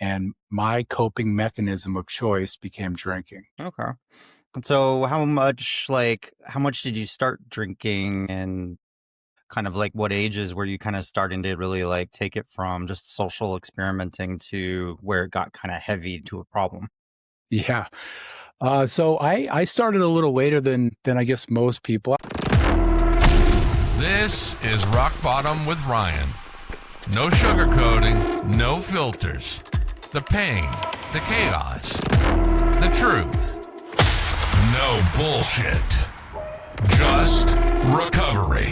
And my coping mechanism of choice became drinking. Okay. And so how much did you start drinking, and kind of like what ages were you kind of starting to really like take it from just social experimenting to where it got kind of heavy to a problem? Yeah. So I started a little later than I guess most people. This is Rock Bottom with Ryan. No sugarcoating, no filters. The pain, the chaos, the truth. No bullshit. Just recovery.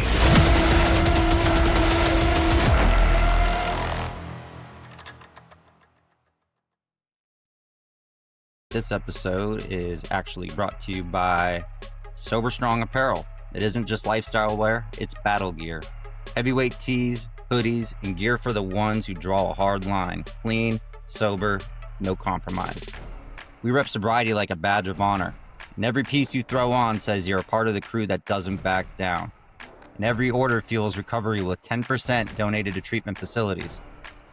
This episode is actually brought to you by Sober Strong Apparel. It isn't just lifestyle wear, it's battle gear. Heavyweight tees, hoodies, and gear for the ones who draw a hard line. Clean, sober, no compromise. We rep sobriety like a badge of honor. And every piece you throw on says you're a part of the crew that doesn't back down. And every order fuels recovery with 10% donated to treatment facilities.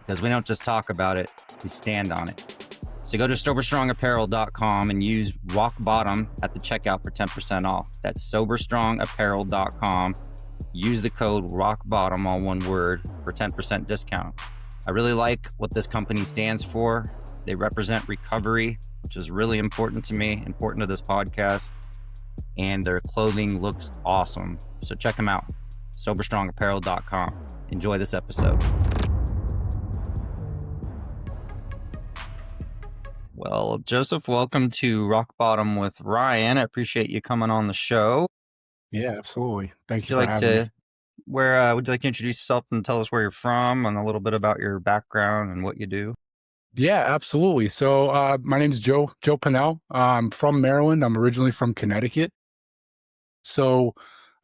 Because we don't just talk about it, we stand on it. So go to SoberStrongApparel.com and use Rock Bottom at the checkout for 10% off. That's SoberStrongApparel.com. Use the code Rock Bottom, all one word, for 10% discount. I really like what this company stands for. They represent recovery, which is really important to me, important to this podcast. And their clothing looks awesome. So check them out. SoberStrongApparel.com. Enjoy this episode. Well, Joseph, welcome to Rock Bottom with Ryan. I appreciate you coming on the show. Yeah, absolutely. Thank you for having me. Would you like to introduce yourself and tell us where you're from and a little bit about your background and what you do? Yeah, absolutely. So my name is Joe Pennell. I'm from Maryland. I'm originally from Connecticut. So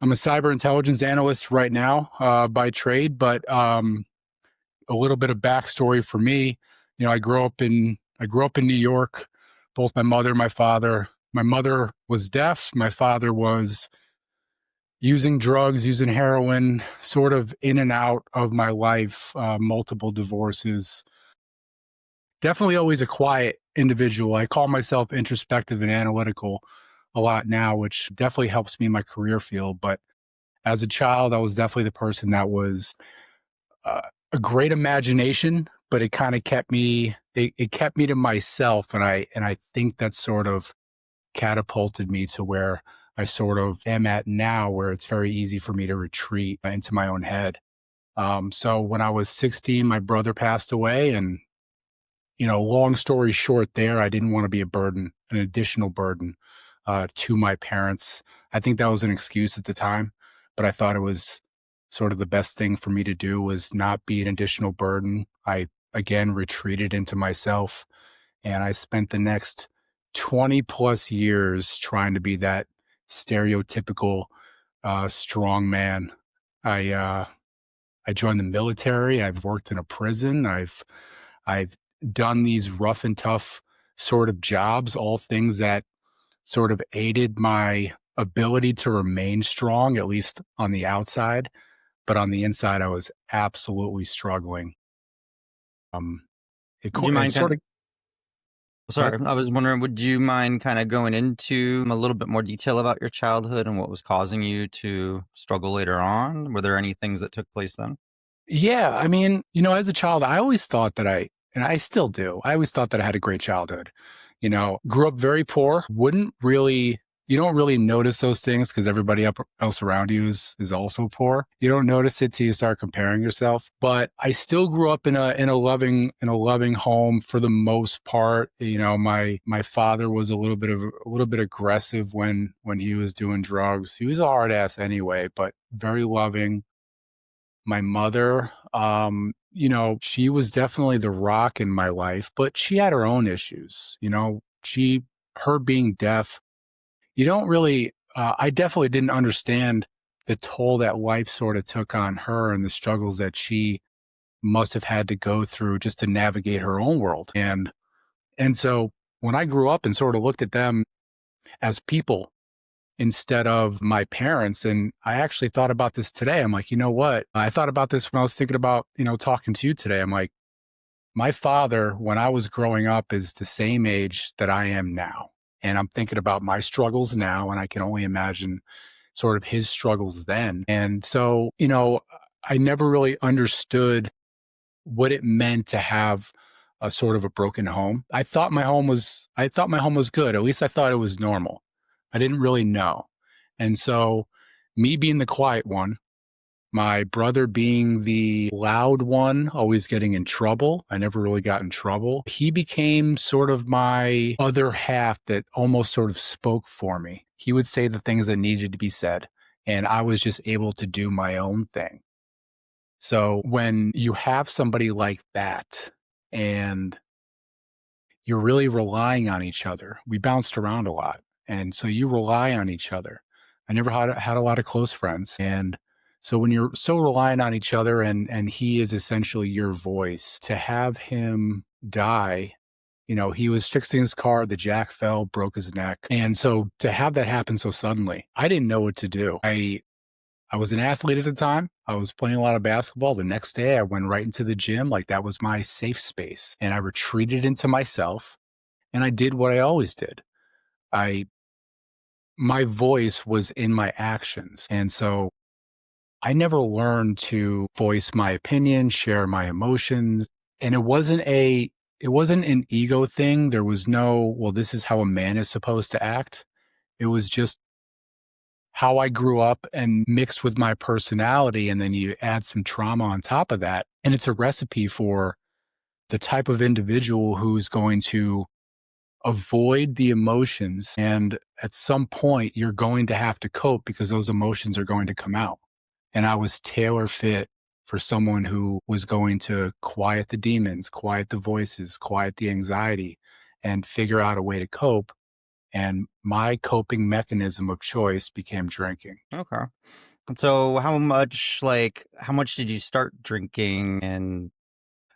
I'm a cyber intelligence analyst right now by trade, but a little bit of backstory for me. You know, I grew up in New York. Both my mother and my father. My mother was deaf. My father was using drugs, using heroin, sort of in and out of my life, multiple divorces. Definitely always a quiet individual. I call myself introspective and analytical a lot now, which definitely helps me in my career field. But as a child, I was definitely the person that was a great imagination, but it kind of kept me, it kept me to myself. And I think that sort of catapulted me to where I sort of am at now, where it's very easy for me to retreat into my own head. So when I was 16, my brother passed away, and, you know, long story short there, I didn't want to be a burden, an additional burden to my parents. I think that was an excuse at the time, but I thought it was sort of the best thing for me to do was not be an additional burden. I, again, retreated into myself, and I spent the next 20 plus years trying to be that stereotypical strong man. I joined the military. I've worked in a prison. I've done these rough and tough sort of jobs, all things that sort of aided my ability to remain strong, at least on the outside. But on the inside, I was absolutely struggling. Would you mind I was wondering, would you mind kind of going into a little bit more detail about your childhood and what was causing you to struggle later on? Were there any things that took place then? Yeah, I mean, you know, as a child, I always thought that and I still do, I always thought that I had a great childhood. You know, grew up very poor, you don't really notice those things because everybody else around you is also poor. You don't notice it till you start comparing yourself. But I still grew up in a loving home for the most part. You know, my father was a little bit aggressive when he was doing drugs. He was a hard ass anyway, but very loving. My mother, you know, she was definitely the rock in my life, but she had her own issues. You know, her being deaf, you don't really, I definitely didn't understand the toll that life sort of took on her and the struggles that she must have had to go through just to navigate her own world. And so when I grew up and sort of looked at them as people instead of my parents, and I actually thought about this today. I'm like, you know what? I thought about this when I was thinking about, you know, talking to you today. I'm like, My father, when I was growing up, is the same age that I am now. And I'm thinking about my struggles now, and I can only imagine sort of his struggles then. And so, I never really understood what it meant to have a sort of a broken home. I thought my home was good. At least I thought it was normal. I didn't really know. And so me being the quiet one, my brother being the loud one, always getting in trouble. I never really got in trouble. He became sort of my other half that almost sort of spoke for me. He would say the things that needed to be said, and I was just able to do my own thing. So when you have somebody like that and you're really relying on each other, we bounced around a lot. And so you rely on each other. I never had a lot of close friends. And so when you're so reliant on each other and he is essentially your voice, to have him die, he was fixing his car, the jack fell, broke his neck. And so to have that happen so suddenly, I didn't know what to do. I was an athlete at the time. I was playing a lot of basketball. The next day, I went right into the gym. Like that was my safe space. And I retreated into myself and I did what I always did. My voice was in my actions. And so I never learned to voice my opinion, share my emotions. And it wasn't an ego thing. There was no, well, this is how a man is supposed to act. It was just how I grew up and mixed with my personality. And then you add some trauma on top of that. And it's a recipe for the type of individual who's going to avoid the emotions. And at some point, you're going to have to cope because those emotions are going to come out. And I was tailor fit for someone who was going to quiet the demons, quiet the voices, quiet the anxiety, and figure out a way to cope. And my coping mechanism of choice became drinking. Okay. So how much did you start drinking, and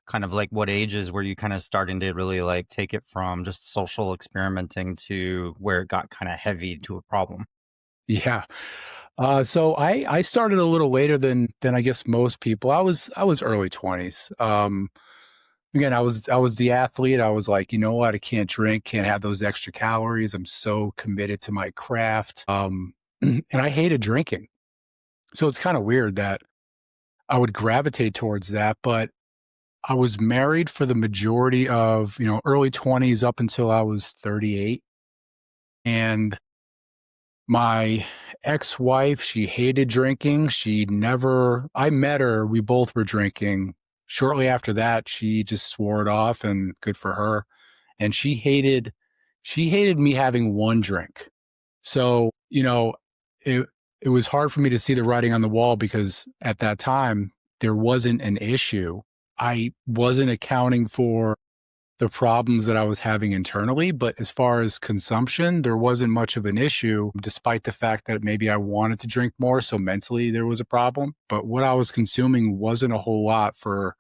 kind of like what ages were you kind of starting to really like take it from just social experimenting to where it got kind of heavy to a problem? Yeah. So I started a little later than I guess most people. I was early 20s. Again, I was the athlete. I was like, you know what? I can't drink, can't have those extra calories. I'm so committed to my craft. And I hated drinking. So it's kind of weird that I would gravitate towards that, but I was married for the majority of, early 20s up until I was 38. And my ex-wife, she hated drinking. I met her, we both were drinking. Shortly after that, she just swore it off, and good for her. And she hated me having one drink. So, it was hard for me to see the writing on the wall because at that time there wasn't an issue. I wasn't accounting for the problems that I was having internally, but as far as consumption, there wasn't much of an issue, despite the fact that maybe I wanted to drink more. So mentally there was a problem, but what I was consuming wasn't a whole lot for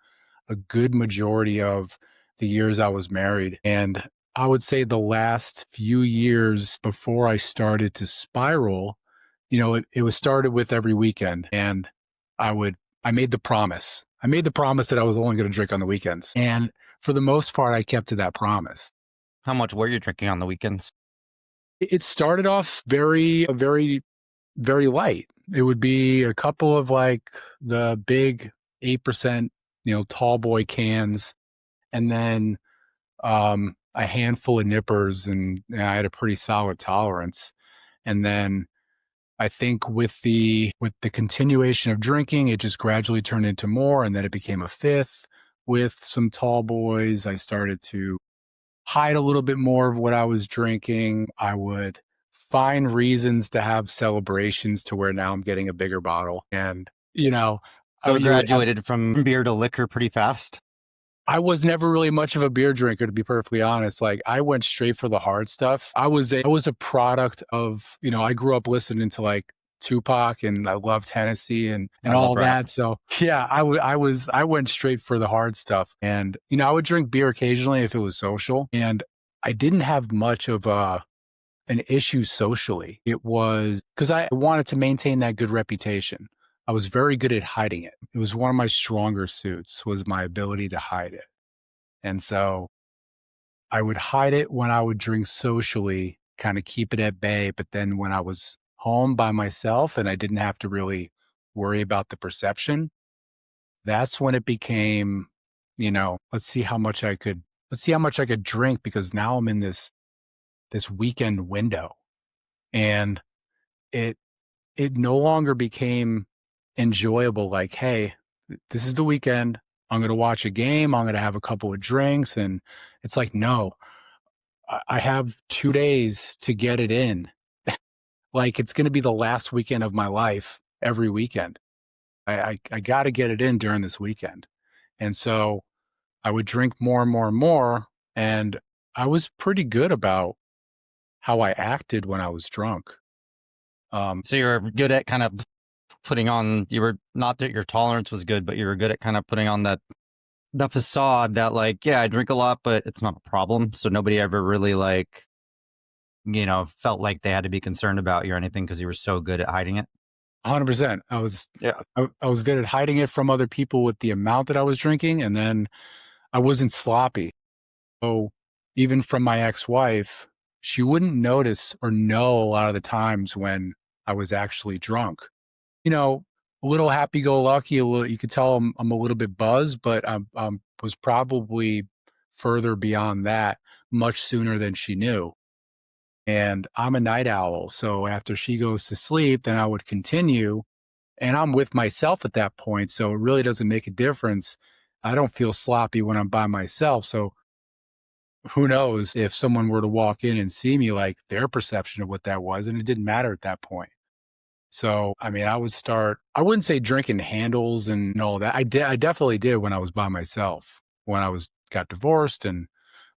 a good majority of the years I was married. And I would say the last few years before I started to spiral, it was started with every weekend. And I made the promise. I made the promise that I was only going to drink on the weekends. And for the most part, I kept to that promise. How much were you drinking on the weekends? It started off very, very, very light. It would be a couple of like the big 8%, tall boy cans, and then a handful of nippers, and I had a pretty solid tolerance. And then I think with the continuation of drinking, it just gradually turned into more, and then it became a fifth with some tall boys. I started to hide a little bit more of what I was drinking. I would find reasons to have celebrations to where now I'm getting a bigger bottle. And, So it you would have- graduated from beer to liquor pretty fast. I was never really much of a beer drinker, to be perfectly honest. Like I went straight for the hard stuff. I was a product of, I grew up listening to like Tupac, and I loved Hennessy and I all love rap. that. So yeah, I went straight for the hard stuff. And, I would drink beer occasionally if it was social. And I didn't have much of an issue socially. It was because I wanted to maintain that good reputation. I was very good at hiding it. It was one of my stronger suits, was my ability to hide it. And so I would hide it when I would drink socially, kind of keep it at bay. But then when I was home by myself and I didn't have to really worry about the perception, that's when it became, let's see how much I could drink because now I'm in this weekend window. And it it no longer became enjoyable like, hey, this is the weekend. I'm going to watch a game. I'm going to have a couple of drinks. And it's like, no, I have 2 days to get it in. Like it's going to be the last weekend of my life every weekend. I got to get it in during this weekend. And so I would drink more and more and more. And I was pretty good about how I acted when I was drunk. So you were good at kind of putting on, you were not that your tolerance was good, but you were good at kind of putting on the facade that like, yeah, I drink a lot, but it's not a problem. So nobody ever really like, felt like they had to be concerned about you or anything because you were so good at hiding it. 100%. I was good at hiding it from other people with the amount that I was drinking, and then I wasn't sloppy. So even from my ex-wife, she wouldn't notice or know a lot of the times when I was actually drunk. A little happy-go-lucky. You could tell I'm a little bit buzzed, but I was probably further beyond that much sooner than she knew. And I'm a night owl. So after she goes to sleep, then I would continue. And I'm with myself at that point. So it really doesn't make a difference. I don't feel sloppy when I'm by myself. So who knows if someone were to walk in and see me, like their perception of what that was. And it didn't matter at that point. So, I mean, I wouldn't say drinking handles and all that. I definitely did when I was by myself, when got divorced.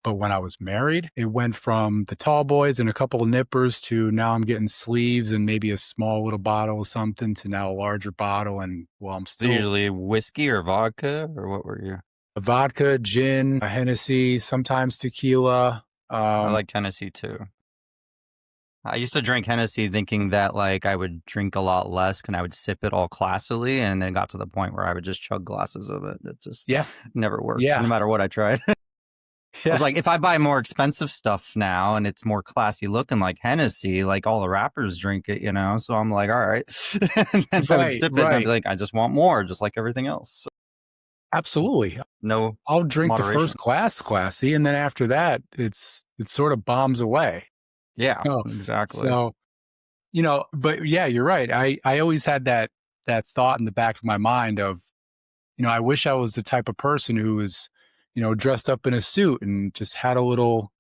But when I was married, it went from the tall boys and a couple of nippers to now I'm getting sleeves and maybe a small little bottle of something to now a larger bottle. And well, I'm still Usually whiskey or vodka, or what were you? a vodka, gin, a Hennessy, sometimes tequila. I like Tennessee too. I used to drink Hennessy thinking that like I would drink a lot less and I would sip it all classily, and then it got to the point where I would just chug glasses of it. It just Yeah. never worked, Yeah. no matter what I tried. I was like, if I buy more expensive stuff now and it's more classy looking like Hennessy, like all the rappers drink it, so I'm like, all right. And then I would sip it and I'd be like, I just want more, just like everything else. Absolutely. No, I'll drink moderation. the first class classy, and then after that, it sort of bombs away. Yeah, exactly. So, but yeah, you're right. I always had that thought in the back of my mind of, I wish I was the type of person who was, dressed up in a suit and just had a little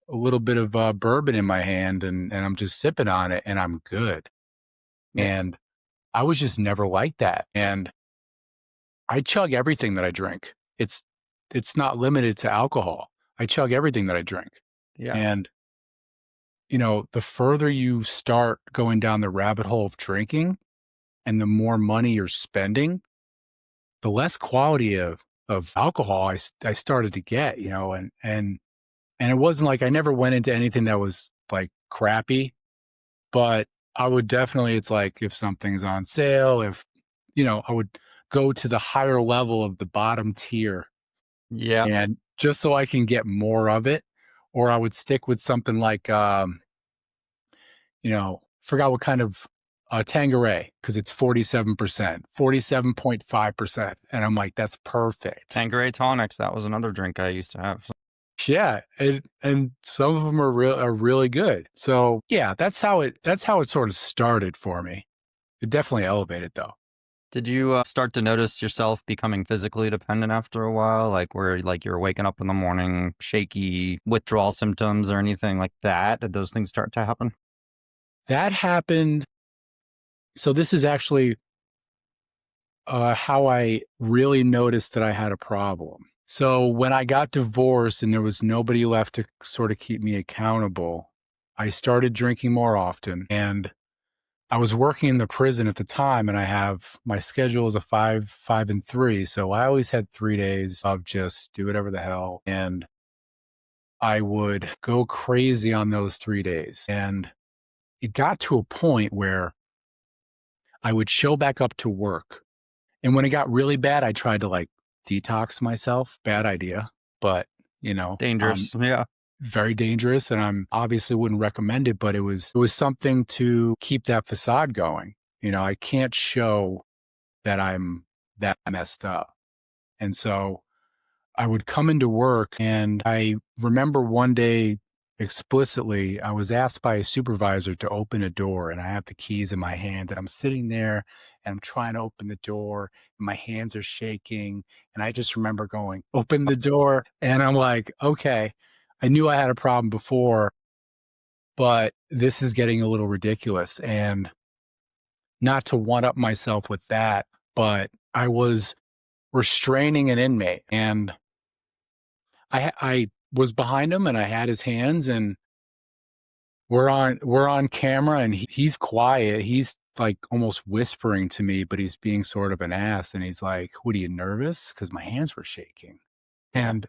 bit of bourbon in my hand and I'm just sipping on it and I'm good. Yeah. And I was just never like that. And I chug everything that I drink. It's not limited to alcohol. I chug everything that I drink. Yeah. And, the further you start going down the rabbit hole of drinking and the more money you're spending, the less quality of alcohol I started to get, and it wasn't like I never went into anything that was like crappy, but I would definitely, it's like if something's on sale, if, I would go to the higher level of the bottom tier. Yeah. And just so I can get more of it, or I would stick with something like, forgot what kind of Tanqueray, because it's 47%, 47.5%. And I'm like, that's perfect. Tanqueray tonics, that was another drink I used to have. Yeah, and some of them are really good. So yeah, that's how it sort of started for me. It definitely elevated though. Did you start to notice yourself becoming physically dependent after a while, like where like you're waking up in the morning, shaky withdrawal symptoms or anything like that? Did those things start to happen? That happened. So this is actually how I really noticed that I had a problem. So when I got divorced and there was nobody left to sort of keep me accountable, I started drinking more often. And I was working in the prison at the time, and my schedule is a 5, 5, and 3. So I always had 3 days of just do whatever the hell. And I would go crazy on those 3 days. And it got to a point where I would show back up to work. And when it got really bad, I tried to like detox myself. Bad idea. but Dangerous. Yeah. very dangerous, and I'm obviously wouldn't recommend it, but it was something to keep that facade going. I can't show that I'm that messed up. And so I would come into work, and I remember one day explicitly, I was asked by a supervisor to open a door, and I have the keys in my hand, and I'm sitting there and I'm trying to open the door, and my hands are shaking. And I just remember going, open the door. And I'm like, okay, I knew I had a problem before, but this is getting a little ridiculous. And not to one up myself with that, but I was restraining an inmate, and I was behind him, and I had his hands, and we're on camera, and he's quiet. He's like almost whispering to me, but he's being sort of an ass. And he's like, "What, are you nervous?" Because my hands were shaking. And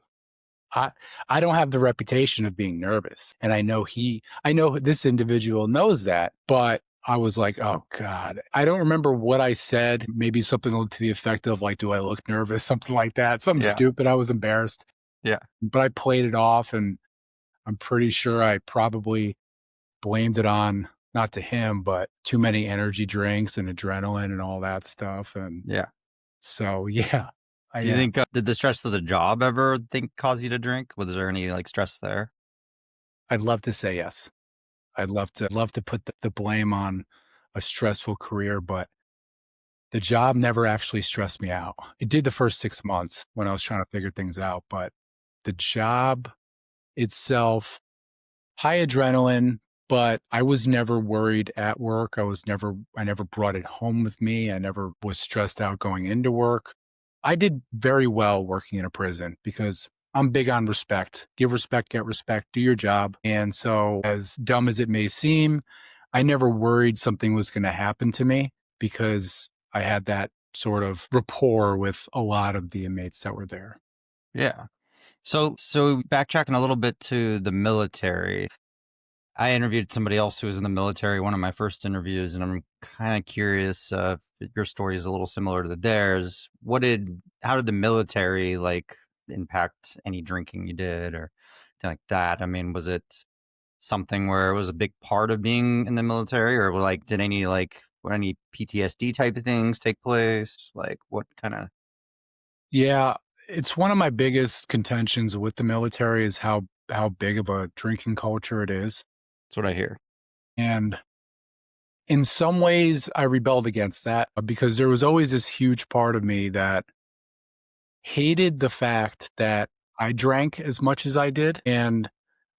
I I don't have the reputation of being nervous. And I know this individual knows that, but I was like, oh God. I don't remember what I said. Maybe something to the effect of like, do I look nervous? Something like that. Something Yeah. stupid. I was embarrassed. Yeah. But I played it off, and I'm pretty sure I probably blamed it on, not to him, but too many energy drinks and adrenaline and all that stuff. And Yeah. so, yeah. Do you think did the stress of the job ever cause you to drink? Was there any like stress there? I'd love to say yes. I'd love to put the blame on a stressful career, but the job never actually stressed me out. It did the first 6 months when I was trying to figure things out, but the job itself, high adrenaline, but I was never worried at work. I never brought it home with me. I never was stressed out going into work. I did very well working in a prison because I'm big on respect. Give respect, get respect, do your job. And so, as dumb as it may seem, I never worried something was going to happen to me because I had that sort of rapport with a lot of the inmates that were there. Yeah. So backtracking a little bit to the military, I interviewed somebody else who was in the military, one of my first interviews, and I'm kind of curious if your story is a little similar to theirs. How did the military like impact any drinking you did or anything like that? I mean, was it something where it was a big part of being in the military, or like did any PTSD type of things take place? Like what kind of? Yeah, it's one of my biggest contentions with the military is how big of a drinking culture it is. That's what I hear. And in some ways, I rebelled against that because there was always this huge part of me that hated the fact that I drank as much as I did. And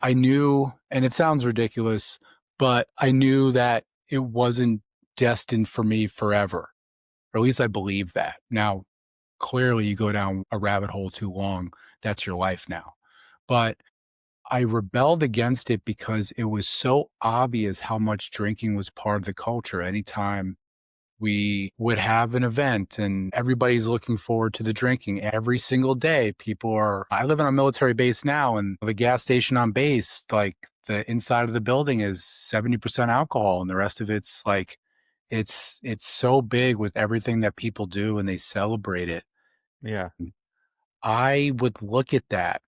I knew, and it sounds ridiculous, but I knew that it wasn't destined for me forever. Or at least I believe that. Now, clearly, you go down a rabbit hole too long, that's your life now. But I rebelled against it because it was so obvious how much drinking was part of the culture. Anytime we would have an event and everybody's looking forward to the drinking every single day, I live on a military base now, and the gas station on base, like the inside of the building is 70% alcohol, and the rest of it's like, it's so big with everything that people do, and they celebrate it. Yeah. I would look at that,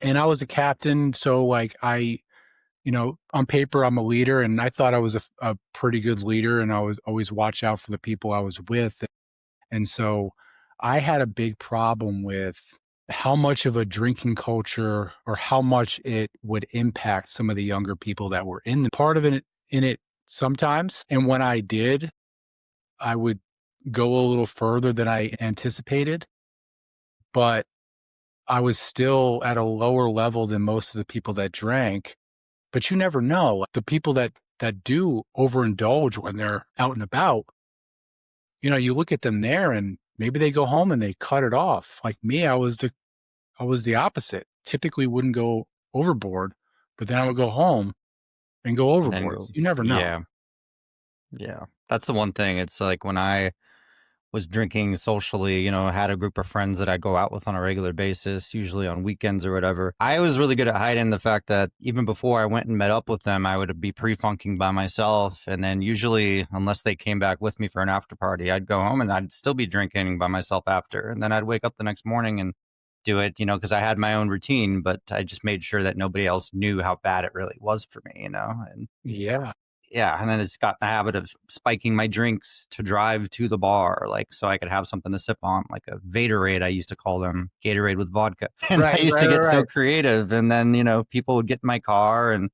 and I was a captain. So like on paper, I'm a leader, and I thought I was a pretty good leader, and I was always watch out for the people I was with. And so I had a big problem with how much of a drinking culture or how much it would impact some of the younger people that were in the part of it in it sometimes. And when I did, I would go a little further than I anticipated, but I was still at a lower level than most of the people that drank. But you never know. The people that do overindulge when they're out and about, you look at them there, and maybe they go home and they cut it off. Like me, I was the opposite. Typically wouldn't go overboard, but then I would go home and go And then overboard. You never know. Yeah. Yeah. That's the one thing. It's like when I was drinking socially, had a group of friends that I go out with on a regular basis, usually on weekends or whatever. I was really good at hiding the fact that even before I went and met up with them, I would be pre-funking by myself. And then usually, unless they came back with me for an after party, I'd go home and I'd still be drinking by myself after. And then I'd wake up the next morning and do it, because I had my own routine, but I just made sure that nobody else knew how bad it really was for me, and Yeah. yeah, and then it's got the habit of spiking my drinks to drive to the bar, like so I could have something to sip on, like a Vaderade. I used to call them Gatorade with vodka, and I Right, used right, to get so right. creative. And then people would get in my car, and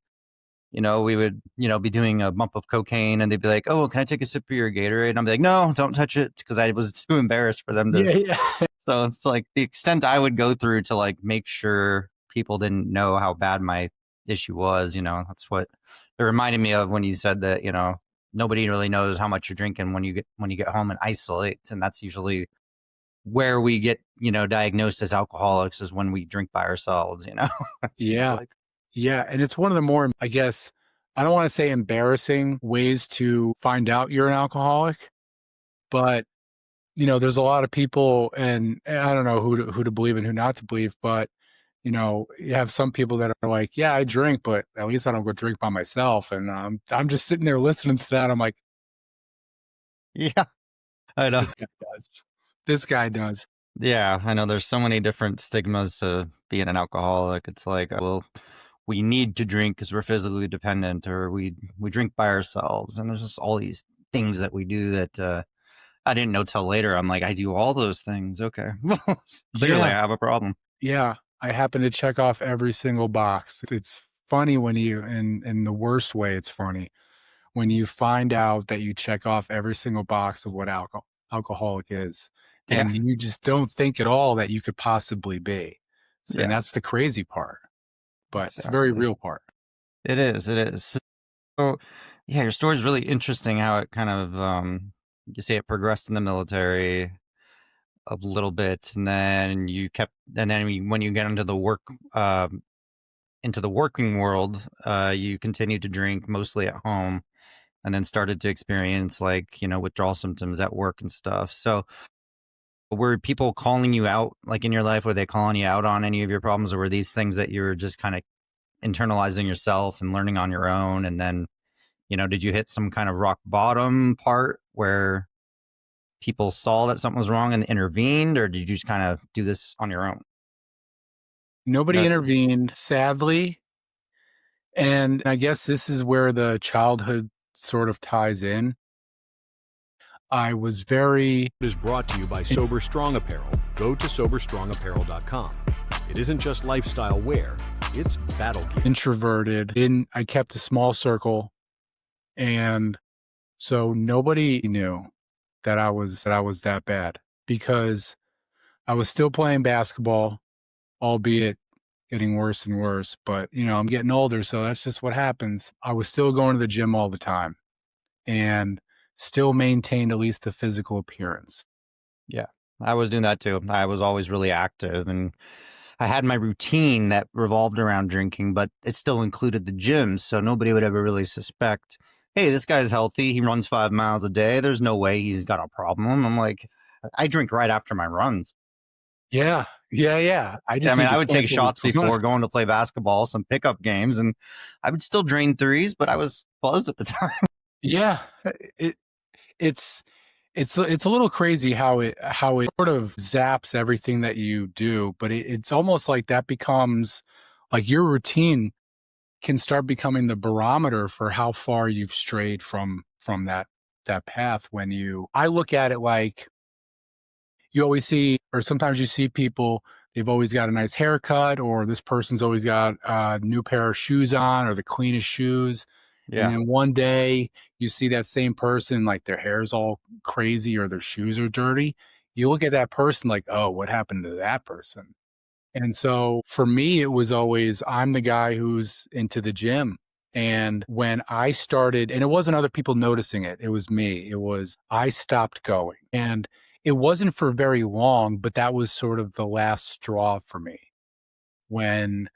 we would be doing a bump of cocaine, and they'd be like, "Oh, can I take a sip of your Gatorade?" And I'm like, "No, don't touch it," because I was too embarrassed for them to. Yeah, yeah. So it's like the extent I would go through to like make sure people didn't know how bad my issue was. That's what it reminded me of when you said that. Nobody really knows how much you're drinking when you get home and isolate, and that's usually where we get diagnosed as alcoholics, is when we drink by ourselves. It seems Yeah. like. Yeah. And it's one of the more, I guess, I don't want to say embarrassing ways to find out you're an alcoholic, but there's a lot of people, and I don't know who to believe and who not to believe, but you have some people that are like, yeah, I drink, but at least I don't go drink by myself. And I'm just sitting there listening to that. I'm like, Yeah, I know. this guy does. This guy does. Yeah, I know there's so many different stigmas to being an alcoholic. It's like, well, we need to drink because we're physically dependent, or we drink by ourselves. And there's just all these things that we do that I didn't know till later. I'm like, I do all those things. Okay. Clearly I Yeah. have a problem. Yeah. I happen to check off every single box. It's funny when in the worst way, it's funny when you find out that you check off every single box of what alcoholic is, Yeah. and you just don't think at all that you could possibly be. So, and Yeah. that's the crazy part, but it's a very Exactly. real part. It is. It is. So yeah, your story is really interesting how it kind of you say it progressed in the military a little bit, and then when you get into the working world, you continued to drink mostly at home, and then started to experience like withdrawal symptoms at work and stuff. So were people calling you out, like in your life? Were they calling you out on any of your problems, or were these things that you were just kind of internalizing yourself and learning on your own? And then did you hit some kind of rock bottom part where people saw that something was wrong and intervened, or did you just kind of do this on your own? Nobody That's intervened, sadly. And I guess this is where the childhood sort of ties in. I was very Is brought to you by Sober Strong Apparel. Go to soberstrongapparel.com. It isn't just lifestyle wear, it's battle gear. introverted. I kept a small circle, and so nobody knew that I was that bad, because I was still playing basketball, albeit getting worse and worse. But I'm getting older, so that's just what happens. I was still going to the gym all the time, and still maintained at least the physical appearance. Yeah, I was doing that too. I was always really active, and I had my routine that revolved around drinking, but it still included the gym. So nobody would ever really suspect, hey, this guy's healthy. He runs 5 miles a day. There's no way he's got a problem. I'm like, I drink right after my runs. Yeah, yeah, yeah. I I just mean, need I to would take cancel the shots before going to play basketball, some pickup games, and I would still drain threes, but I was buzzed at the time. Yeah, it it's it's a little crazy how it sort of zaps everything that you do, but it's almost like that becomes like your routine can start becoming the barometer for how far you've strayed from that path. I look at it like, you always see, or sometimes you see people, they've always got a nice haircut, or this person's always got a new pair of shoes on, or the cleanest shoes. And Yeah. then one day you see that same person, like their hair's all crazy or their shoes are dirty. You look at that person like, oh, what happened to that person? And so for me, it was always, I'm the guy who's into the gym. And when I started, and it wasn't other people noticing it, it was me. I stopped going. And it wasn't for very long, but that was sort of the last straw for me when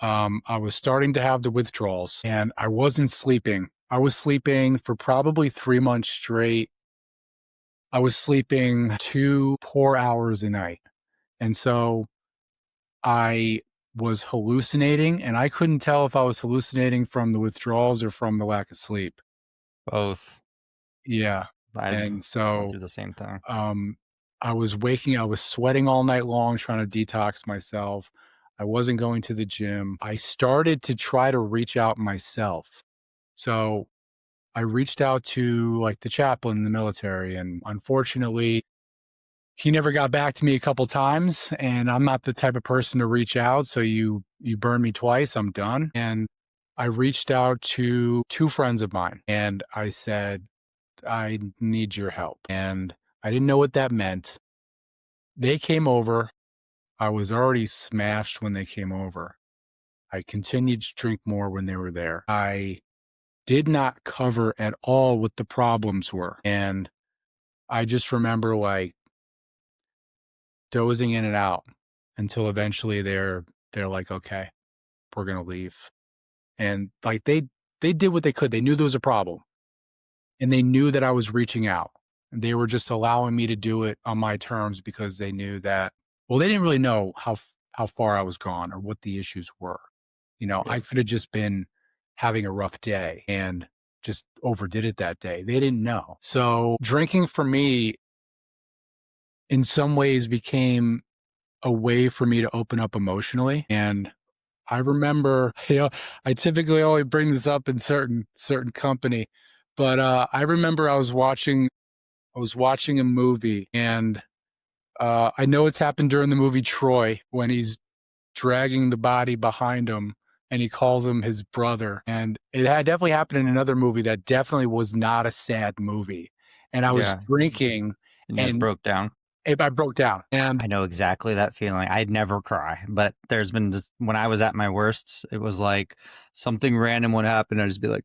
I was starting to have the withdrawals and I wasn't sleeping. I was sleeping for probably 3 months straight. I was sleeping 2 poor hours a night. And so I was hallucinating, and I couldn't tell if I was hallucinating from the withdrawals or from the lack of sleep. Both. Yeah. I And went so, through the same thing. um, I was sweating all night long trying to detox myself. I wasn't going to the gym. I started to try to reach out myself. So I reached out to like the chaplain in the military, and unfortunately, he never got back to me a couple times, and I'm not the type of person to reach out. So you burn me twice, I'm done. And I reached out to two friends of mine and I said, I need your help. And I didn't know what that meant. They came over. I was already smashed when they came over. I continued to drink more when they were there. I did not cover at all what the problems were. And I just remember like dozing in and out until eventually they're like, okay, we're going to leave. And like they did what they could. They knew there was a problem and they knew that I was reaching out. And they were just allowing me to do it on my terms because they knew that, well, they didn't really know how far I was gone or what the issues were. You know, I could have just been having a rough day and just overdid it that day. They didn't know. So drinking for me in some ways became a way for me to open up emotionally. And I remember, I typically only bring this up in certain company, but I remember I was watching a movie, and I know it's happened during the movie Troy when he's dragging the body behind him and he calls him his brother. And it had definitely happened in another movie that definitely was not a sad movie. And I was drinking And you just and broke down. I broke down. And I know exactly that feeling. I'd never cry, but there's been this, when I was at my worst, it was like something random would happen. I'd just be like,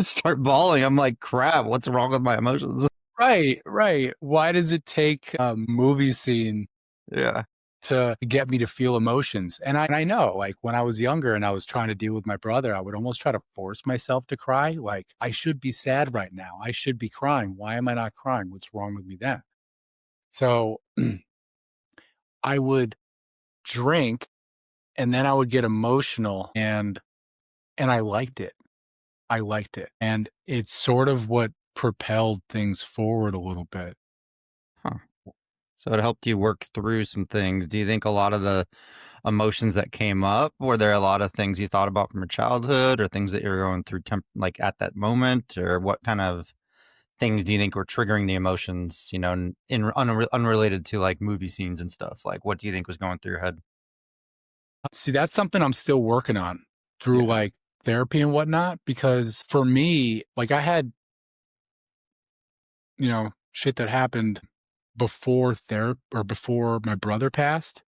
start bawling. I'm like, crap, what's wrong with my emotions? right. Why does it take a movie scene Yeah. to get me to feel emotions? And I know, like when I was younger and I was trying to deal with my brother, I would almost try to force myself to cry. Like, I should be sad right now. I should be crying. Why am I not crying? What's wrong with me then? So I would drink and then I would get emotional and I liked it. I liked it. And it's sort of what propelled things forward a little bit. Huh. So it helped you work through some things. Do you think a lot of the emotions that came up, were there a lot of things you thought about from your childhood or things that you were going through like at that moment, or what kind of things do you think were triggering the emotions, unrelated to like movie scenes and stuff? Like, what do you think was going through your head? See, that's something I'm still working on through like therapy and whatnot, because for me, like I had, shit that happened before therapy or before my brother passed,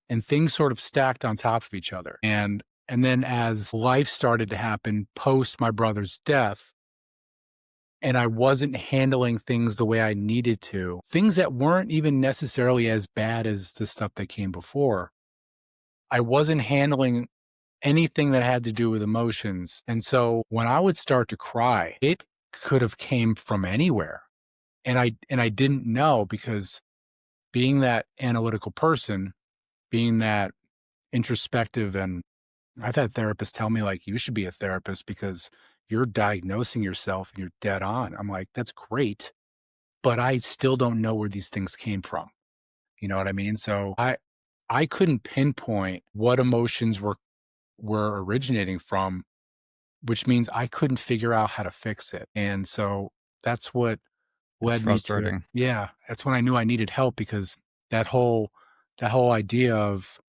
and things sort of stacked on top of each other. And then as life started to happen post my brother's death, and I wasn't handling things the way I needed to, things that weren't even necessarily as bad as the stuff that came before, I wasn't handling anything that had to do with emotions. And so when I would start to cry, it could have came from anywhere. And I didn't know, because being that analytical person, being that introspective, and I've had therapists tell me like, you should be a therapist because you're diagnosing yourself and you're dead on. I'm like, that's great, but I still don't know where these things came from. You know what I mean? So I couldn't pinpoint what emotions were originating from, which means I couldn't figure out how to fix it. And so that's what led me to, Frustrating. that's when I knew I needed help, because that whole idea of,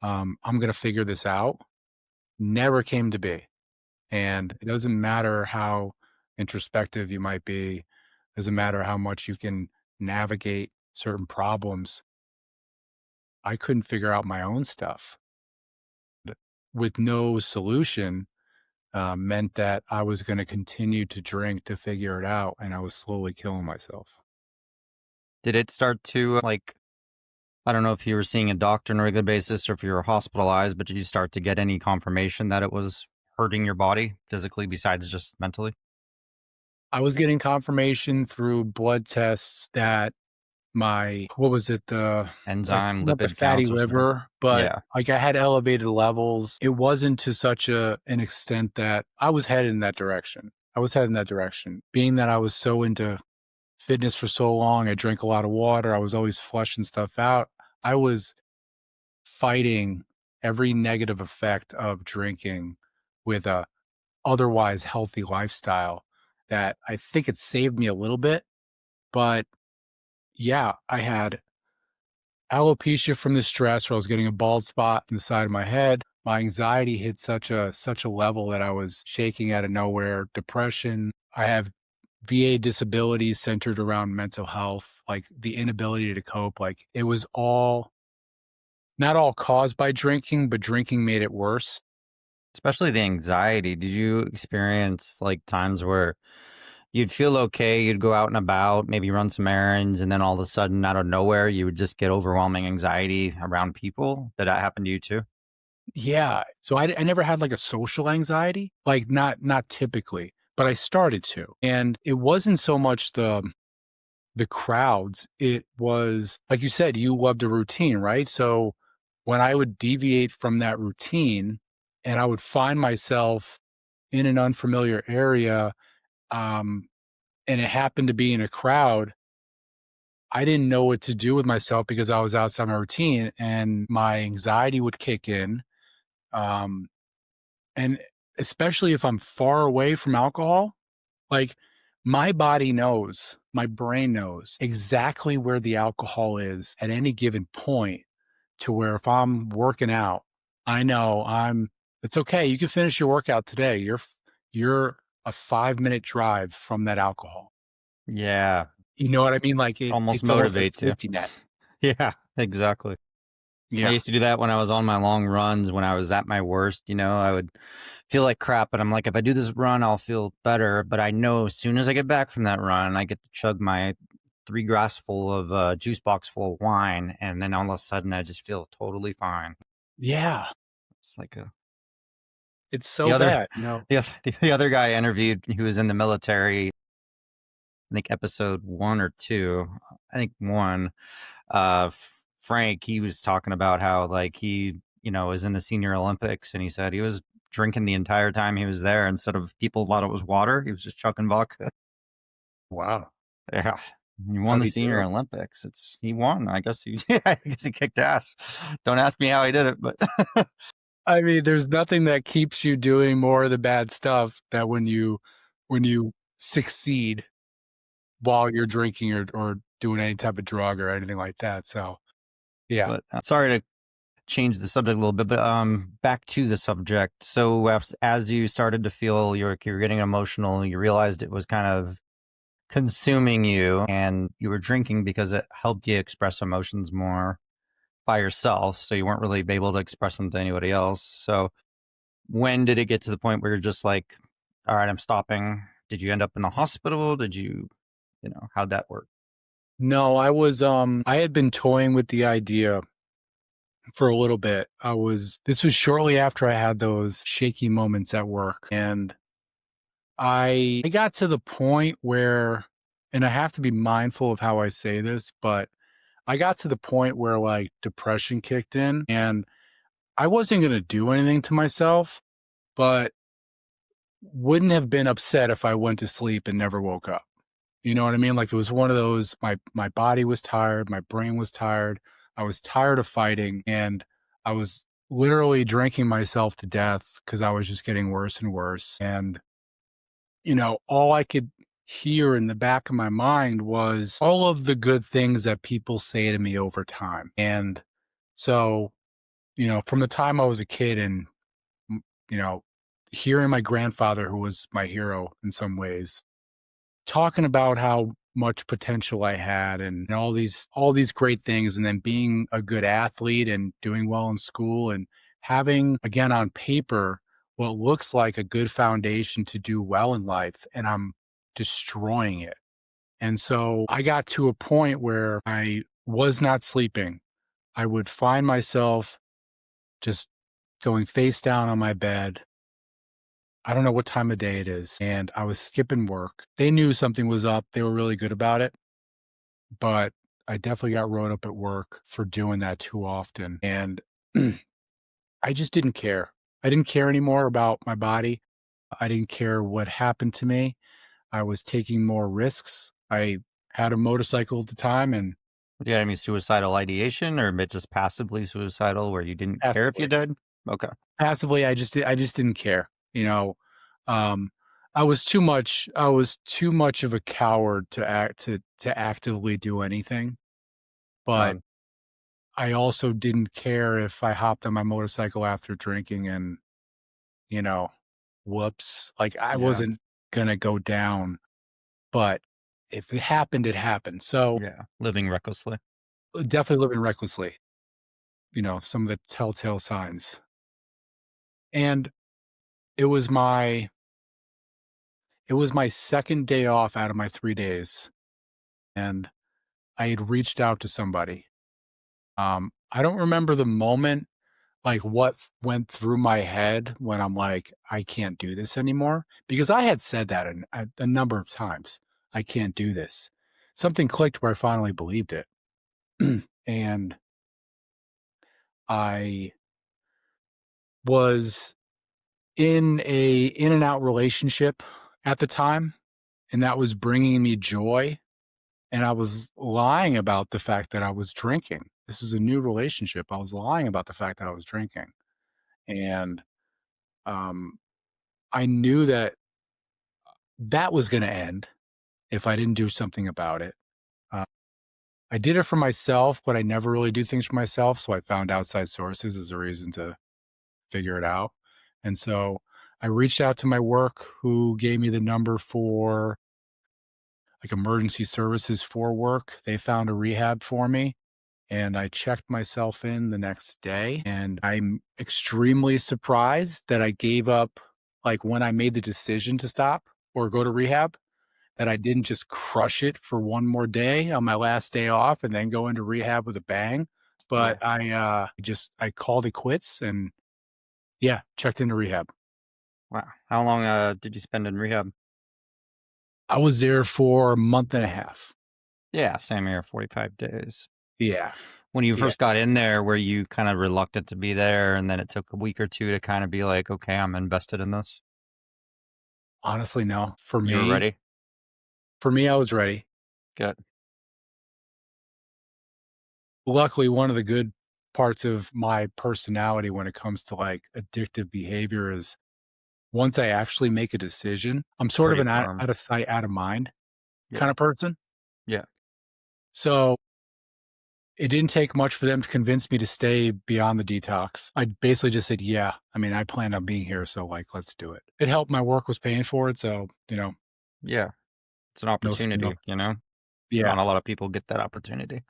I'm going to figure this out never came to be. And it doesn't matter how introspective you might be, it doesn't matter how much you can navigate certain problems. I couldn't figure out my own stuff with no solution. Meant that I was going to continue to drink to figure it out, and I was slowly killing myself. Did it start to like, I don't know if you were seeing a doctor on a regular basis or if you were hospitalized, but did you start to get any confirmation that it was hurting your body physically besides just mentally? I was getting confirmation through blood tests that what was it? Enzyme, Not the lipid fatty counts or something? liver, but Yeah. like I had elevated levels. It wasn't to such an extent that I was headed in that direction. Being that I was so into fitness for so long. I drank a lot of water. I was always flushing stuff out. I was fighting every negative effect of drinking with a otherwise healthy lifestyle that I think it saved me a little bit. But yeah, I had alopecia from the stress where I was getting a bald spot in the side of my head. My anxiety hit such a level that I was shaking out of nowhere. Depression. I have VA disabilities centered around mental health, like the inability to cope. Like it was all not all caused by drinking, but drinking made it worse. Especially the anxiety. Did you experience like times where you'd feel okay, you'd go out and about, maybe run some errands, and then all of a sudden, out of nowhere, you would just get overwhelming anxiety around people? Did that happen to you too? Yeah. So I never had like a social anxiety, like not typically, but I started to. And it wasn't so much the crowds. It was like you said, you loved a routine, right? So when I would deviate from that routine and I would find myself in an unfamiliar area, um, and it happened to be in a crowd, I didn't know what to do with myself because I was outside my routine and my anxiety would kick in. Um, and especially if I'm far away from alcohol, like my body knows, my brain knows exactly where the alcohol is at any given point to where if I'm working out, I know it's okay. You can finish your workout today. You're a 5-minute drive from that alcohol. Yeah, You know what I mean? Like almost it's almost like a motivates you. safety net. Yeah, exactly. I Yeah. used to do that when I was on my long runs, when I was at my worst. I would feel like crap, but I'm like, if I do this run, I'll feel better. But I know as soon as I get back from that run, I get to chug my 3 glass full of juice box full of wine, and then all of a sudden, I just feel totally fine. Yeah. It's like It's the so other, bad, you know. the other guy I interviewed, he was in the military. I think episode 1 or 2. I think 1. Frank, he was talking about how like he, was in the senior Olympics, and he said he was drinking the entire time he was there. Instead of people thought it was water, he was just chucking vodka. Wow. Yeah. He won How'd the he senior do? Olympics. He won. I guess I guess he kicked ass. Don't ask me how he did it, but I mean, there's nothing that keeps you doing more of the bad stuff that when you succeed while you're drinking or doing any type of drug or anything like that. So, yeah. but sorry to change the subject a little bit, but back to the subject. So as you started to feel you're getting emotional, you realized it was kind of consuming you, and you were drinking because it helped you express emotions more by yourself, so you weren't really able to express them to anybody else. So when did it get to the point where you're just like, all right, I'm stopping? Did you end up in the hospital? Did how'd that work? No, I had been toying with the idea for a little bit. This was shortly after I had those shaky moments at work, and I got to the point where, and I have to be mindful of how I say this, but I got to the point where like depression kicked in and I wasn't going to do anything to myself, but wouldn't have been upset if I went to sleep and never woke up. You know what I mean? Like it was one of those, my body was tired, my brain was tired. I was tired of fighting and I was literally drinking myself to death because I was just getting worse and worse. And all I could hear in the back of my mind was all of the good things that people say to me over time. And so, from the time I was a kid and, mm, you know, hearing my grandfather, who was my hero in some ways, talking about how much potential I had and all these great things, and then being a good athlete and doing well in school and having, again, on paper, what looks like a good foundation to do well in life, and I'm destroying it. And so I got to a point where I was not sleeping. I would find myself just going face down on my bed. I don't know what time of day it is. And I was skipping work. They knew something was up. They were really good about it. But I definitely got wrote up at work for doing that too often. And I just didn't care. I didn't care anymore about my body. I didn't care what happened to me. I was taking more risks. I had a motorcycle at the time, and Do you have any suicidal ideation or just passively suicidal where you didn't care if you passively, did? Okay. passively, I just didn't care. Um, I was too much. I was too much of a coward to actively do anything. But Um, I also didn't care if I hopped on my motorcycle after drinking and, you know, whoops, like I yeah. wasn't gonna go down, but if it happened, it happened. So Yeah. Living recklessly. definitely living recklessly, some of the telltale signs. And it was my it was my second day off out of my 3 days, and I had reached out to somebody. I don't remember the moment, like what went through my head when I'm like, I can't do this anymore, because I had said that a number of times. I can't do this. Something clicked where I finally believed it. And I was in a in and out relationship at the time, and that was bringing me joy, and I was lying about the fact that I was drinking. This is a new relationship. I was lying about the fact that I was drinking. And um I knew that that was going to end if I didn't do something about it. Uh, I did it for myself, but I never really do things for myself. So I found outside sources as a reason to figure it out. And so I reached out to my work, who gave me the number for like emergency services for work. They found a rehab for me, and I checked myself in the next day. And I'm extremely surprised that I gave up, like when I made the decision to stop or go to rehab, that I didn't just crush it for one more day on my last day off and then go into rehab with a bang. Yeah. But I called it quits and, yeah, checked into rehab. Wow. How long did you spend in rehab? I was there for a month and a half. Yeah, same here, 45 days. Yeah, When you yeah. first got in there, were you kind of reluctant to be there and then it took a week or two to kind of be like, okay, I'm invested in this? Honestly, no. You were ready? For me, I was ready. Good. Luckily, one of the good parts of my personality when it comes to like addictive behavior is once I actually make a decision, I'm sort of Pretty an firm. out of sight, out of mind Yeah. kind of person. Yeah. So it didn't take much for them to convince me to stay beyond the detox. I basically just said, yeah, I mean, I plan on being here. So, like, let's do it. It helped. My work was paying for it. So, Yeah. It's an no, opportunity, you know? yeah, Not a lot of people get that opportunity.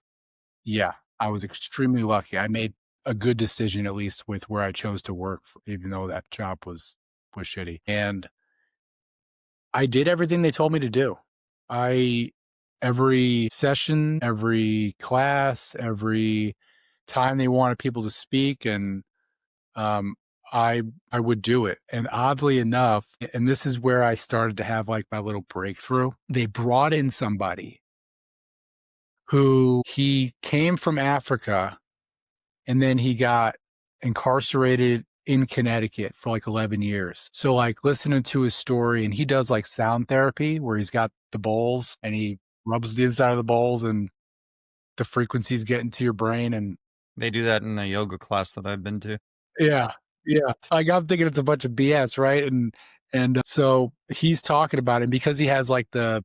yeah. I was extremely lucky. I made a good decision, at least with where I chose to work, even though that job was shitty. And I did everything they told me to do. I Every session, every class, every time they wanted people to speak, and um, I would do it. And oddly enough, and this is where I started to have like my little breakthrough. They brought in somebody who he came from Africa, and then he got incarcerated in Connecticut for like 11 years. So like listening to his story, and he does like sound therapy where he's got the bowls and he rubs the inside of the bowls and the frequencies get into your brain. And They do that in the yoga class that I've been to. yeah, yeah. Like I'm thinking it's a bunch of BS, right? And so he's talking about it, and because he has like the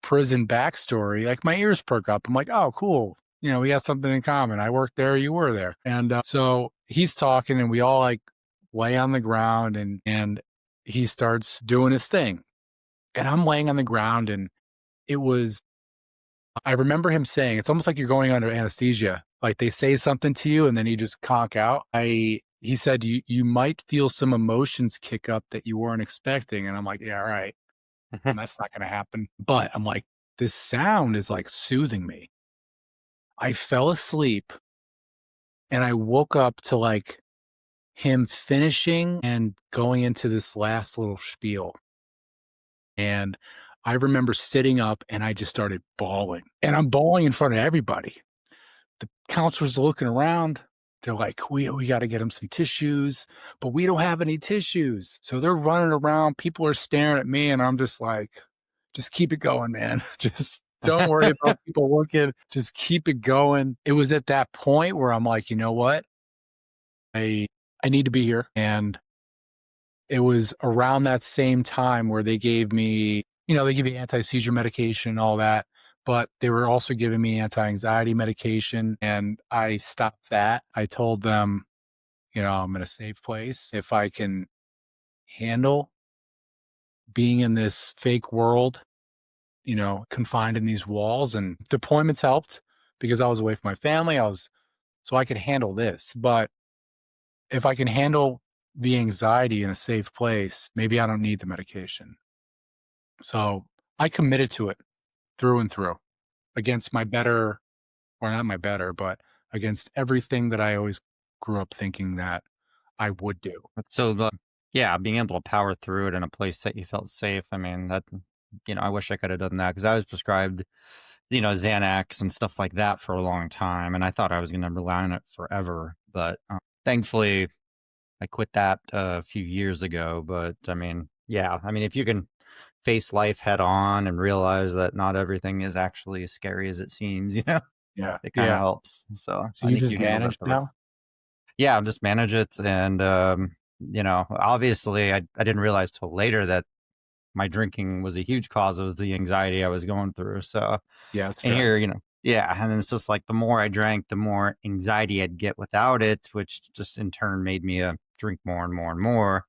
prison backstory, like my ears perk up. I'm like, oh, cool. We got something in common. I worked there, you were there. And so he's talking, and we all like lay on the ground, and he starts doing his thing. And I'm laying on the ground, and it was, I remember him saying, it's almost like you're going under anesthesia. Like they say something to you and then you just conk out. He said, you might feel some emotions kick up that you weren't expecting. And I'm like, yeah, all right. And that's not going to happen. But I'm like, this sound is like soothing me. I fell asleep and I woke up to like him finishing and going into this last little spiel. And I remember sitting up and I just started bawling, and I'm bawling in front of everybody. The counselors are looking around. They're like, we got to get him some tissues, but we don't have any tissues. So they're running around. People are staring at me, and I'm just like, just keep it going, man. Just don't worry about people looking. Just keep it going. It was at that point where I'm like, you know what? I need to be here. And it was around that same time where they gave me, they give you anti-seizure medication and all that, but they were also giving me anti-anxiety medication, and I stopped that. I told them, I'm in a safe place. If I can handle being in this fake world, confined in these walls, and deployments helped because I was away from my family. So I could handle this. But if I can handle the anxiety in a safe place, maybe I don't need the medication. So I committed to it through and through against my better, or not my better, but against everything that I always grew up thinking that I would do. So, yeah, being able to power through it in a place that you felt safe. I mean, that, I wish I could have done that because I was prescribed, Xanax and stuff like that for a long time. And I thought I was going to rely on it forever. But thankfully, I quit that a few years ago. But I mean, yeah, if you can face life head on and realize that not everything is actually as scary as it seems, Yeah. it kind of helps. So So I you think just handled manage that now? Yeah, I'll just manage it. And, obviously I didn't realize till later that my drinking was a huge cause of the anxiety I was going through. So, Yeah, that's and fair. here, yeah. And it's just like the more I drank, the more anxiety I'd get without it, which just in turn made me drink more and more and more.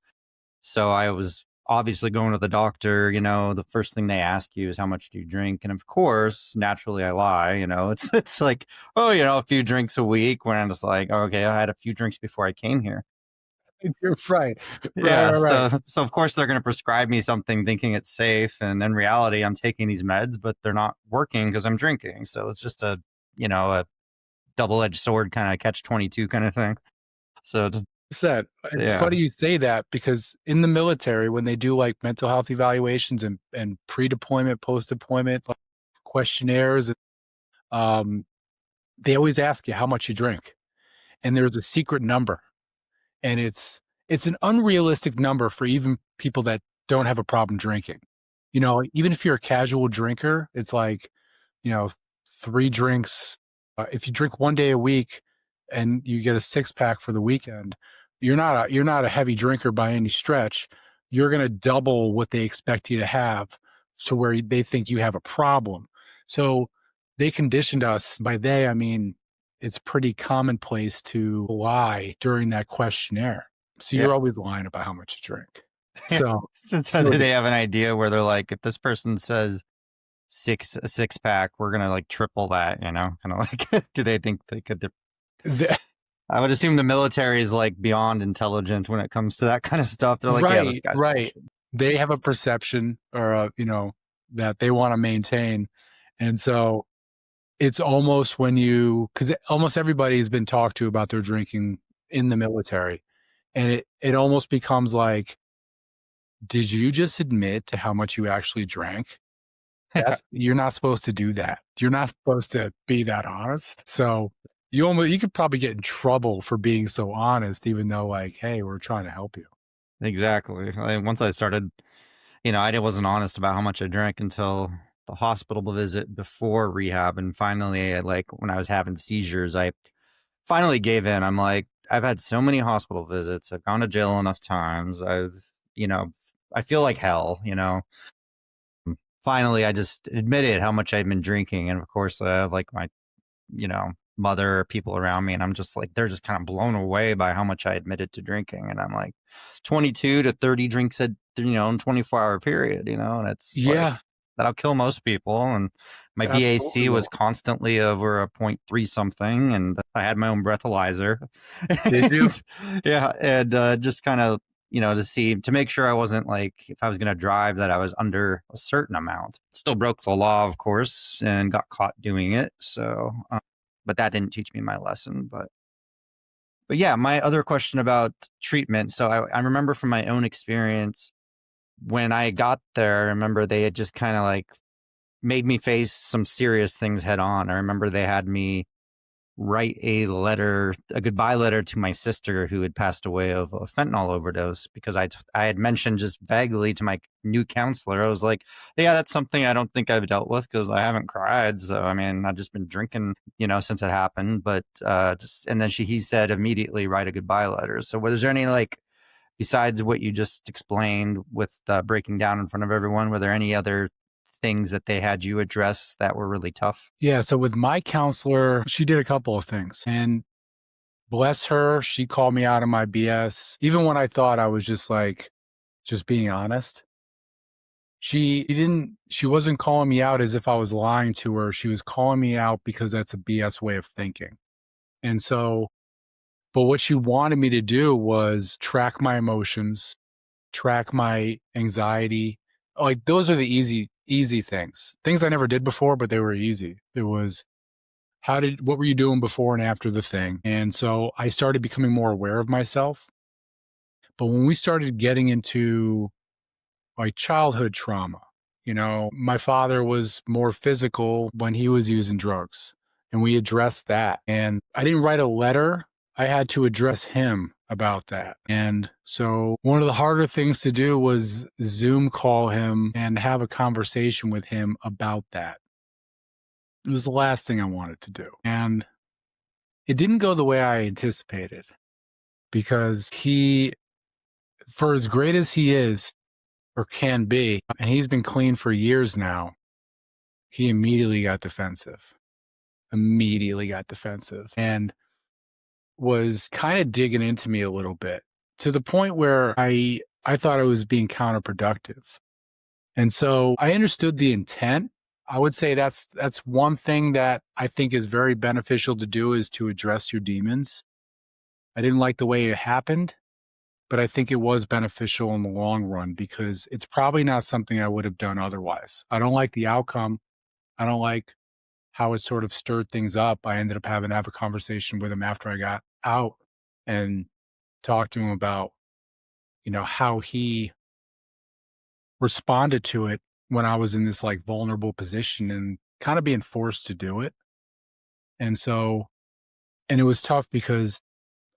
So I was obviously going to the doctor, the first thing they ask you is how much do you drink? And of course, naturally I lie, it's like, oh, a few drinks a week, when I'm just like, okay, I had a few drinks before I came here. You're right. Yeah. Right. So of course they're going to prescribe me something thinking it's safe. And in reality, I'm taking these meds, but they're not working because I'm drinking. So it's just a double-edged sword, kind of catch-22 kind of thing. So Said. It's yeah, funny you say that because in the military, when they do like mental health evaluations and pre-deployment, post-deployment questionnaires, they always ask you how much you drink, and there's a secret number, and it's an unrealistic number for even people that don't have a problem drinking. Even if you're a casual drinker, it's like, you know, 3 drinks. If you drink 1 day a week and you get a 6-pack for the weekend, you're not a heavy drinker by any stretch. You're gonna double what they expect you to have to where they think you have a problem. So they conditioned us. By they, I mean, it's pretty commonplace to lie during that questionnaire. So yeah. you're always lying about how much you drink. So So do they have an idea where they're like, if this person says a 6-pack, we're gonna like triple that, kind of like, do they think they could? the- I would assume the military is like beyond intelligent when it comes to that kind of stuff. They're like, yeah, this guy's right. bullshit. They have a perception or that they want to maintain. And so it's almost because almost everybody has been talked to about their drinking in the military. And it almost becomes like, did you just admit to how much you actually drank? You're not supposed to do that. You're not supposed to be that honest. So you could probably get in trouble for being so honest, even though like, hey, we're trying to help you. Exactly. Once I started, I wasn't honest about how much I drank until the hospital visit before rehab. And finally, like when I was having seizures, I finally gave in. I'm like, I've had so many hospital visits. I've gone to jail enough times. I feel like hell, Finally, I just admitted how much I'd been drinking. And of course, I have like my, mother, people around me. And I'm just like, they're just kind of blown away by how much I admitted to drinking. And I'm like 22 to 30 drinks in 24-hour period, and it's like, Yeah, that'll kill most people. And my absolutely BAC was will. constantly over a 0.3 something. And I had my own breathalyzer. Did you? Yeah. And just kind of, to make sure I wasn't like, if I was going to drive, that I was under a certain amount. Still broke the law, of course, and got caught doing it. So, but that didn't teach me my lesson. But yeah, my other question about treatment. So I remember from my own experience, when I got there, I remember they had just kind of like made me face some serious things head on. I remember they had me write a goodbye letter to my sister who had passed away of a fentanyl overdose, because I had mentioned just vaguely to my new counselor, I was like, yeah, that's something I don't think I've dealt with because I haven't cried. So, I mean, I've just been drinking, since it happened. But and then he said immediately write a goodbye letter. So was there any, like, besides what you just explained with breaking down in front of everyone, were there any other things that they had you address that were really tough? Yeah. So with my counselor, she did a couple of things. And bless her, she called me out of my BS. Even when I thought I was just being honest. She wasn't calling me out as if I was lying to her. She was calling me out because that's a BS way of thinking. And so, but what she wanted me to do was track my emotions, track my anxiety. Like, those are the easy things I never did before, but they were easy. It was, what were you doing before and after the thing? And so I started becoming more aware of myself. But when we started getting into like childhood trauma, my father was more physical when he was using drugs, and we addressed that. And I didn't write a letter. I had to address him about that. And so one of the harder things to do was Zoom call him and have a conversation with him about that. It was the last thing I wanted to do. And it didn't go the way I anticipated, because for as great as he is or can be, and he's been clean for years now, he immediately got defensive. And was kind of digging into me a little bit, to the point where I thought I was being counterproductive. And so I understood the intent. I would say that's one thing that I think is very beneficial to do, is to address your demons. I didn't like the way it happened, but I think it was beneficial in the long run, because it's probably not something I would have done otherwise. I don't like the outcome. I don't like how it sort of stirred things up. I ended up having to have a conversation with him after I got out and talk to him about, how he responded to it when I was in this like vulnerable position and kind of being forced to do it. And it was tough because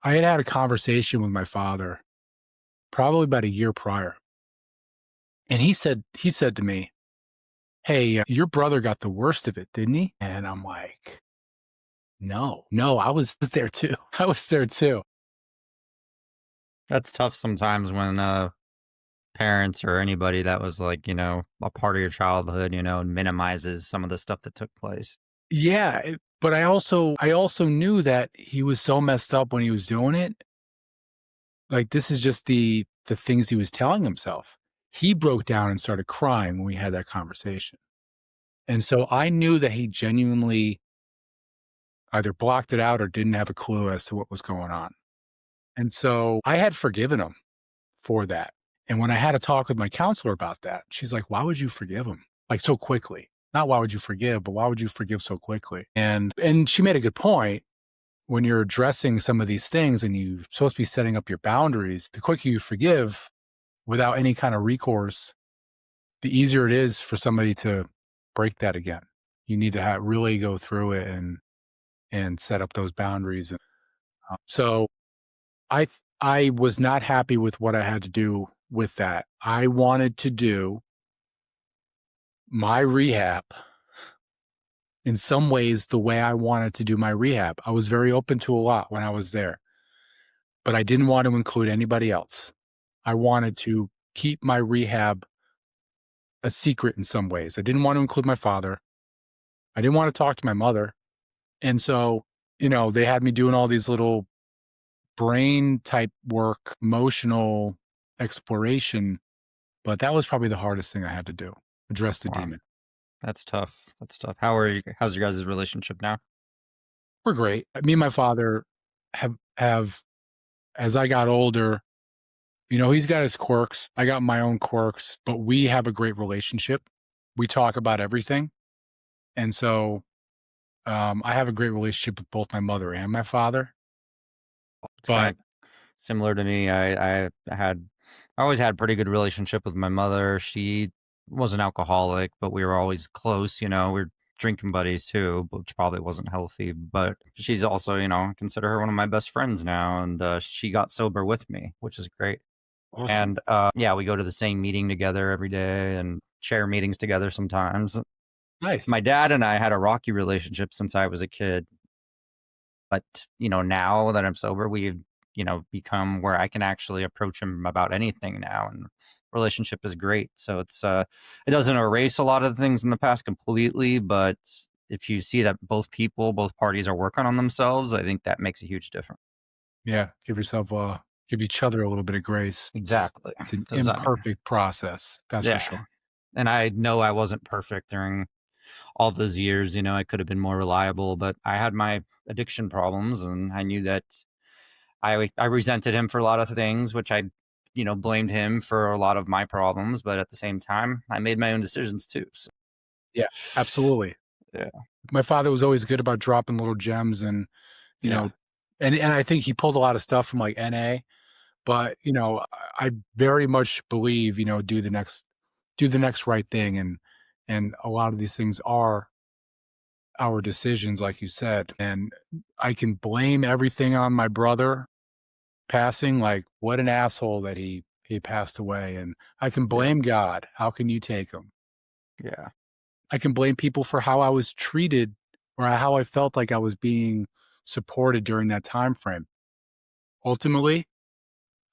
I had had a conversation with my father probably about a year prior. And he said to me, "Hey, your brother got the worst of it, didn't he?" And I'm like, no, I was there too. I was there too. That's tough sometimes when parents or anybody that was like, a part of your childhood, minimizes some of the stuff that took place. Yeah. But I also knew that he was so messed up when he was doing it. Like, this is just the things he was telling himself. He broke down and started crying when we had that conversation. And so I knew that he genuinely either blocked it out or didn't have a clue as to what was going on. And so I had forgiven him for that. And when I had a talk with my counselor about that, she's like, "Why would you forgive him? Like, so quickly? Not why would you forgive, but why would you forgive so quickly?" And she made a good point. When you're addressing some of these things and you're supposed to be setting up your boundaries, the quicker you forgive without any kind of recourse, the easier it is for somebody to break that again. You need to really go through it and set up those boundaries. So I was not happy with what I had to do with that. I wanted to do my rehab in some ways the way I wanted to do my rehab. I was very open to a lot when I was there, but I didn't want to include anybody else. I wanted to keep my rehab a secret in some ways. I didn't want to include my father. I didn't want to talk to my mother. And so, they had me doing all these little brain type work, emotional exploration, but that was probably the hardest thing I had to do, address the demon. That's tough. How's your guys' relationship now? We're great. Me and my father have, as I got older, he's got his quirks. I got my own quirks, but we have a great relationship. We talk about everything. And so I have a great relationship with both my mother and my father. It's kind of similar to me. I always had a pretty good relationship with my mother. She was an alcoholic, but we were always close. We're drinking buddies too, which probably wasn't healthy. But she's also, I consider her one of my best friends now, and she got sober with me, which is great. Awesome. And yeah, we go to the same meeting together every day and share meetings together sometimes. Nice. My dad and I had a rocky relationship since I was a kid, but now that I'm sober, we've become where I can actually approach him about anything now, and relationship is great. So it doesn't erase a lot of the things in the past completely, but if you see that both parties are working on themselves, I think that makes a huge difference. Yeah. Give each other a little bit of grace. Exactly. It's an 'Cause imperfect process. That's for sure. And I know I wasn't perfect during all those years. I could have been more reliable, but I had my addiction problems, and I knew that I resented him for a lot of things, which I, blamed him for a lot of my problems. But at the same time, I made my own decisions too. So, Yeah, absolutely. yeah. My father was always good about dropping little gems and, you Yeah. know, and I think he pulled a lot of stuff from like NA, but I very much believe, do the next right thing. And a lot of these things are our decisions, like you said. And I can blame everything on my brother passing, like what an asshole that he passed away. And I can blame God. How can you take him? Yeah. I can blame people for how I was treated or how I felt like I was being supported during that time frame. Ultimately,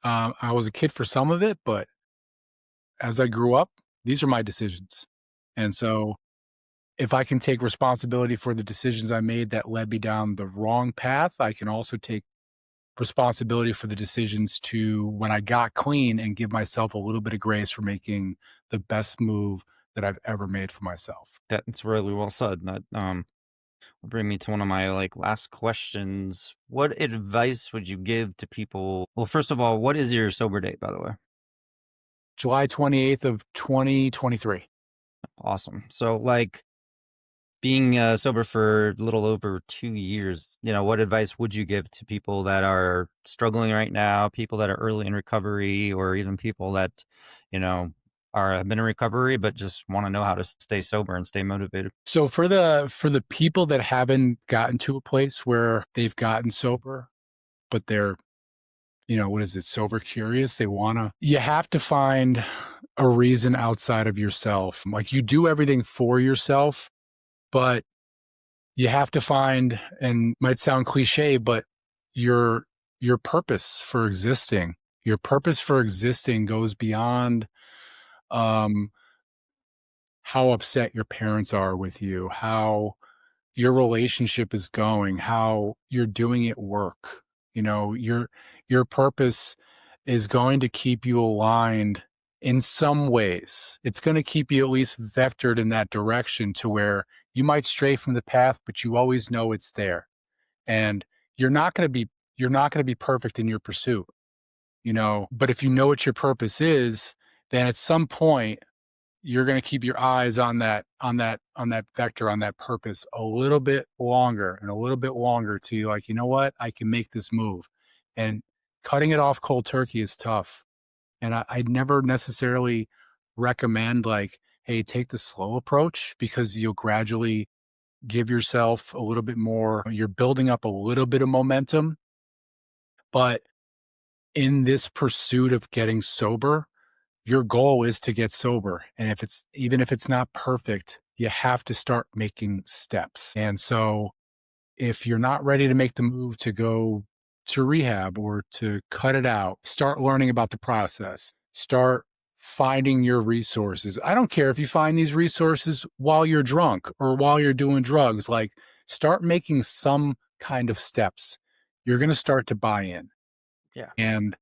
I was a kid for some of it, but as I grew up, these are my decisions. And so if I can take responsibility for the decisions I made that led me down the wrong path, I can also take responsibility for the decisions to when I got clean and give myself a little bit of grace for making the best move that I've ever made for myself. That's really well said. That will bring me to one of my last questions. What advice would you give to people? Well, first of all, what is your sober date, by the way? July 28th of 2023. Awesome. So being sober for a little over 2 years, what advice would you give to people that are struggling right now, people that are early in recovery, or even people that, have been in recovery but just want to know how to stay sober and stay motivated? So for the people that haven't gotten to a place where they've gotten sober, but they're, what is it, sober curious, you have to find a reason outside of yourself. Like you do everything for yourself, but you have to find, and might sound cliche, but your purpose for existing. Your purpose for existing goes beyond how upset your parents are with you, how your relationship is going, how you're doing at work. Your purpose is going to keep you aligned in some ways. It's going to keep you at least vectored in that direction to where you might stray from the path, but you always know it's there. And you're not going to be perfect in your pursuit, but if you know what your purpose is, then at some point you're going to keep your eyes on that vector, on that purpose a little bit longer and a little bit longer to you, like, you know what, I can make this move. And cutting it off cold turkey is tough. And I'd never necessarily recommend like, hey, take the slow approach, because you'll gradually give yourself a little bit more, you're building up a little bit of momentum. But in this pursuit of getting sober, your goal is to get sober. And even if it's not perfect, you have to start making steps. And so if you're not ready to make the move to go to rehab or to cut it out, start learning about the process, start finding your resources. I don't care if you find these resources while you're drunk or while you're doing drugs, like start making some kind of steps. You're going to start to buy in. Yeah. And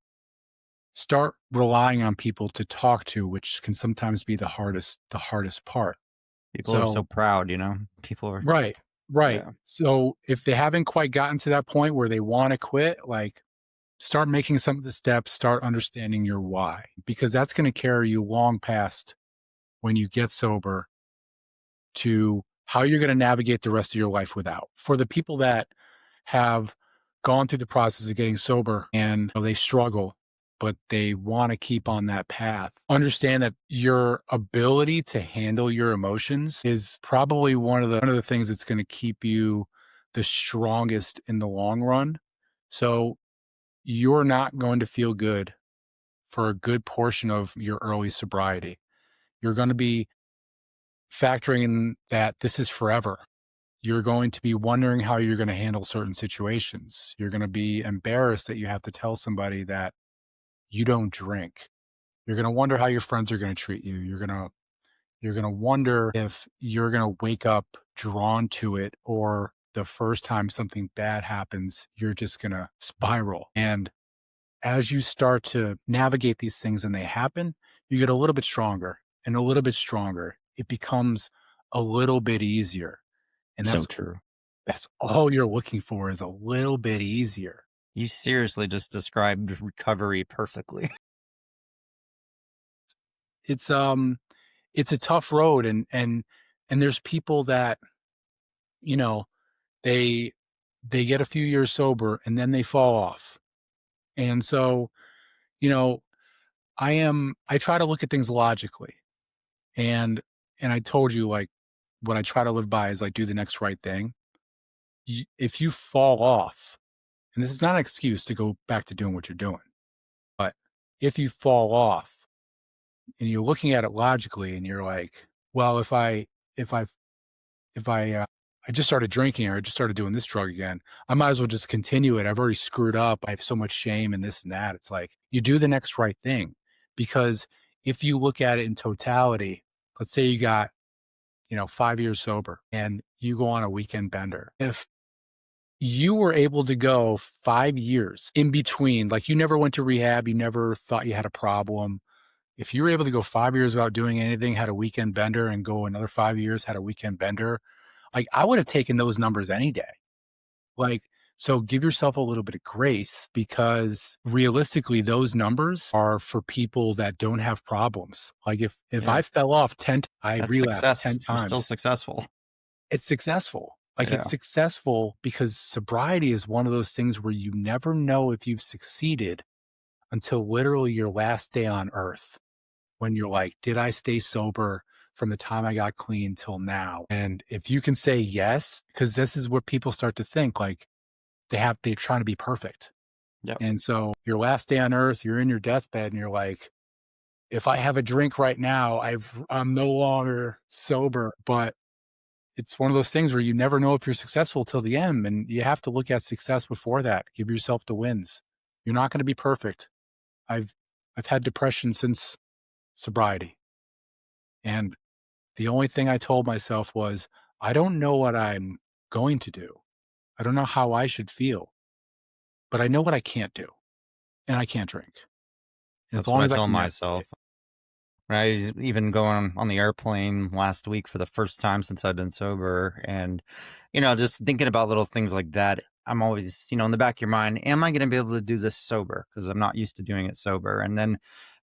start relying on people to talk to, which can sometimes be the hardest part. People are so proud, people are Right. Yeah. So if they haven't quite gotten to that point where they want to quit, like start making some of the steps, start understanding your why, because that's going to carry you long past when you get sober to how you're going to navigate the rest of your life without. For the people that have gone through the process of getting sober and they struggle, but they want to keep on that path. Understand that your ability to handle your emotions is probably one of the things that's going to keep you the strongest in the long run. So you're not going to feel good for a good portion of your early sobriety. You're going to be factoring in that this is forever. You're going to be wondering how you're going to handle certain situations. You're going to be embarrassed that you have to tell somebody that you don't drink. You're going to wonder how your friends are going to treat you. You're going to wonder if you're going to wake up drawn to it, or the first time something bad happens, you're just going to spiral. And as you start to navigate these things and they happen, you get a little bit stronger and a little bit stronger. It becomes a little bit easier. And So true. that's all you're looking for, is a little bit easier. You seriously just described recovery perfectly. It's a tough road, and there's people that, you know, they get a few years sober and then they fall off. And so, you know, I try to look at things logically. And I told you, like, what I try to live by is like, do the next right thing. If you fall off, and this is not an excuse to go back to doing what you're doing, but if you fall off and you're looking at it logically and you're like, well, if I I just started drinking, or I just started doing this drug again, I might as well just continue it. I've already screwed up. I have so much shame and this and that. It's like, you do the next right thing. Because if you look at it in totality, let's say you got, 5 years sober and you go on a weekend bender. If you were able to go 5 years in between, like, you never went to rehab, you never thought you had a problem. If you were able to go 5 years without doing anything, had a weekend bender, and go another 5 years, had a weekend bender, like, I would have taken those numbers any day. Like, so give yourself a little bit of grace, because realistically, those numbers are for people that don't have problems. Like, if Yeah. I fell off 10, I That's relapsed success. 10 You're still times. successful. It's successful. Like, Yeah. it's successful because sobriety is one of those things where you never know if you've succeeded until literally your last day on earth, when you're like, did I stay sober from the time I got clean till now? And if you can say yes, because this is where people start to think like they're trying to be perfect. Yep. And so your last day on earth, you're in your deathbed and you're like, if I have a drink right now, I'm no longer sober. But it's one of those things where you never know if you're successful till the end. And you have to look at success before that. Give yourself the wins. You're not going to be perfect. I've had depression since sobriety. And the only thing I told myself was, I don't know what I'm going to do. I don't know how I should feel, but I know what I can't do, and I can't drink. And That's what I tell can myself. When I was even going on the airplane last week for the first time since I've been sober, and, just thinking about little things like that, I'm always, in the back of your mind, am I going to be able to do this sober? Because I'm not used to doing it sober. And then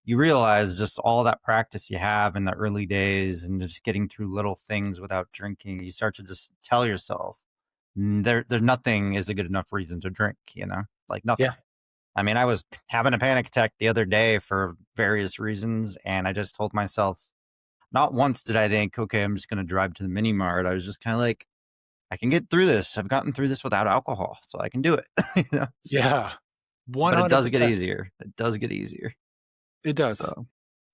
you realize just all that practice you have in the early days and just getting through little things without drinking, you start to just tell yourself, there's nothing is a good enough reason to drink, like nothing. Yeah. I mean, I was having a panic attack the other day for various reasons, and I just told myself, not once did I think, okay, I'm just going to drive to the mini mart. I was just kind of like, I can get through this. I've gotten through this without alcohol, so I can do it. So, Yeah. 100%. but it does get easier. It does get easier. It does. So,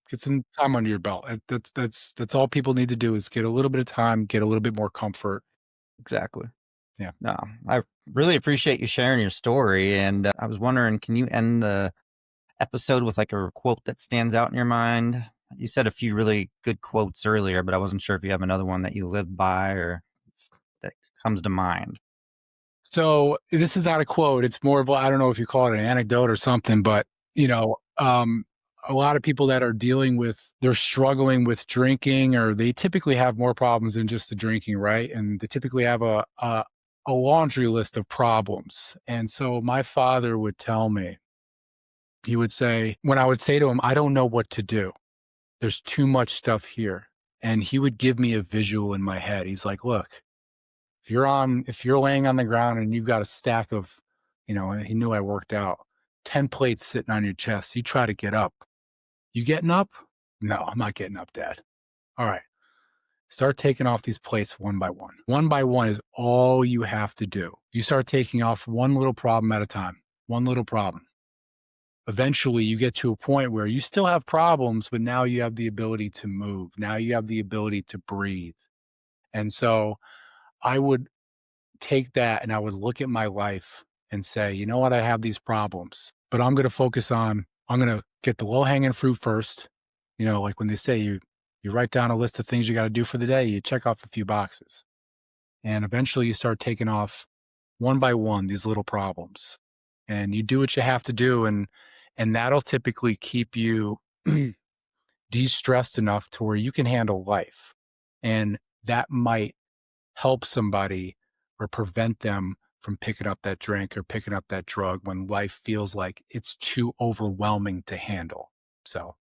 Get some time under your belt. That's all people need to do, is get a little bit of time, get a little bit more comfort. exactly. Yeah. No, I really appreciate you sharing your story. And I was wondering, can you end the episode with like a quote that stands out in your mind? You said a few really good quotes earlier, but I wasn't sure if you have another one that you live by or that comes to mind. So this is not a quote. It's more of I don't know if you call it an anecdote or something, but a lot of people that are they're struggling with drinking, or they typically have more problems than just the drinking, right? And they typically have a laundry list of problems. And so my father would tell me, he would say, when I would say to him, I don't know what to do, there's too much stuff here. And he would give me a visual in my head. He's like, look, if you're laying on the ground and you've got a stack of, he knew I worked out. 10 plates sitting on your chest. You try to get up. You getting up? No, I'm not getting up, Dad. All right. Start taking off these plates one by one. One by one is all you have to do. You start taking off one little problem at a time, one little problem. Eventually, you get to a point where you still have problems, but now you have the ability to move. Now you have the ability to breathe. And so I would take that and I would look at my life and say, you know what, I have these problems, but I'm going to get the low hanging fruit first. You know, like when they say you write down a list of things you got to do for the day, you check off a few boxes. And eventually you start taking off one by one these little problems. And you do what you have to do. And that'll typically keep you de-stressed enough to where you can handle life. And that might help somebody or prevent them from picking up that drink or picking up that drug when life feels like it's too overwhelming to handle. So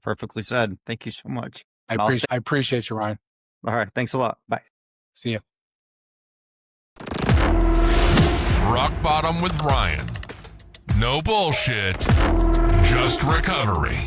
Perfectly said. Thank you so much. I appreciate you, Ryan. All right. Thanks a lot. Bye. See ya. Rock Bottom with Ryan. No bullshit, just recovery.